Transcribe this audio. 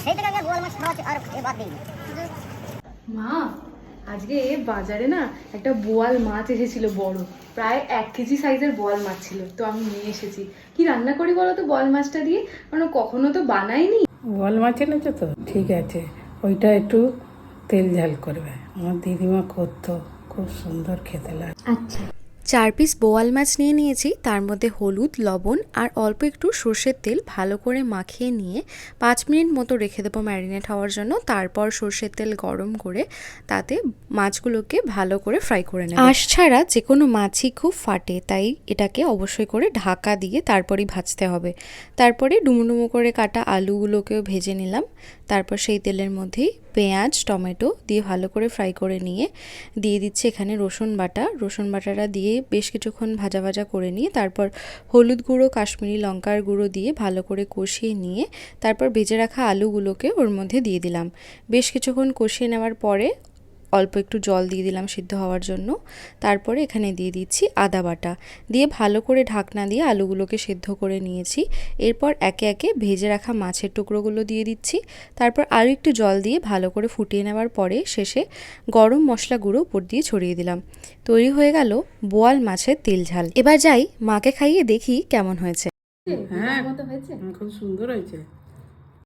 সেই থেকে আমি বোয়াল মাছ খাওয়াচ্ছি আর এবার দিই মা। আজকে বাজারে না একটা বোয়াল মাছ এসেছিল বড়, প্রায় 1 কেজি সাইজের বোয়াল মাছ ছিল, তো আমি নিয়ে এসেছি। কি রান্না করি বলো তো বোয়াল মাছটা দিয়ে? মানে কখনো তো বানাইনি। বোয়াল মাছ এনেছো তো, ঠিক আছে, ওইটা একটু তেল ঝাল করবে। আমার দিদিমা করতো, খুব সুন্দর খেতে লাগে। আচ্ছা। 4 পিস বোয়াল মাছ নিয়ে নিয়েছি, তার মধ্যে হলুদ, লবণ আর অল্প একটু সর্ষের তেল ভালো করে মাখিয়ে নিয়ে 5 মিনিট মতো রেখে দেবো ম্যারিনেট হওয়ার জন্য। তারপর সর্ষের তেল গরম করে তাতে মাছগুলোকে ভালো করে ফ্রাই করে নেব। আঁশ ছাড়া যে কোনো মাছই খুব ফাটে, তাই এটাকে অবশ্যই করে ঢাকা দিয়ে তারপরই ভাজতে হবে। তারপরে ডুমো ডুমো করে কাটা আলুগুলোকেও ভেজে নিলাম। তারপর সেই তেলের মধ্যেই পেঁয়াজ, টমেটো দিয়ে ভালো করে ফ্রাই করে নিয়ে দিয়ে দিচ্ছি এখানে রসুন বাটা। রসুন বাটাটা দিয়ে বেশ কিছুক্ষণ ভাজা ভাজা করে নিয়ে তারপর হলুদ গুঁড়ো, কাশ্মীরি লঙ্কার গুঁড়ো দিয়ে ভালো করে কষিয়ে নিয়ে তারপর ভেজে রাখা আলুগুলোকে ওর মধ্যে দিয়ে দিলাম। বেশ কিছুক্ষণ কষিয়ে নেওয়ার পরে অল্প একটু জল দিয়ে দিলাম সিদ্ধ হওয়ার জন্য। তারপরে এখানে দিয়ে দিচ্ছি আদা বাটা, দিয়ে ভালো করে ঢাকনা দিয়ে আলুগুলোকে সিদ্ধ করে নিয়েছি। এরপর একে একে ভেজে রাখা মাছের টুকরোগুলো দিয়ে দিচ্ছি। তারপর আরও একটু জল দিয়ে ভালো করে ফুটিয়ে নেওয়ার পরে শেষে গরম মশলা গুঁড়ো উপর দিয়ে ছড়িয়ে দিলাম। তৈরি হয়ে গেল বোয়াল মাছের তেল ঝাল। এবার যাই মাকে খাইয়ে দেখি কেমন হয়েছে। হ্যাঁ, মতো হয়েছে? খুব সুন্দর হয়েছে।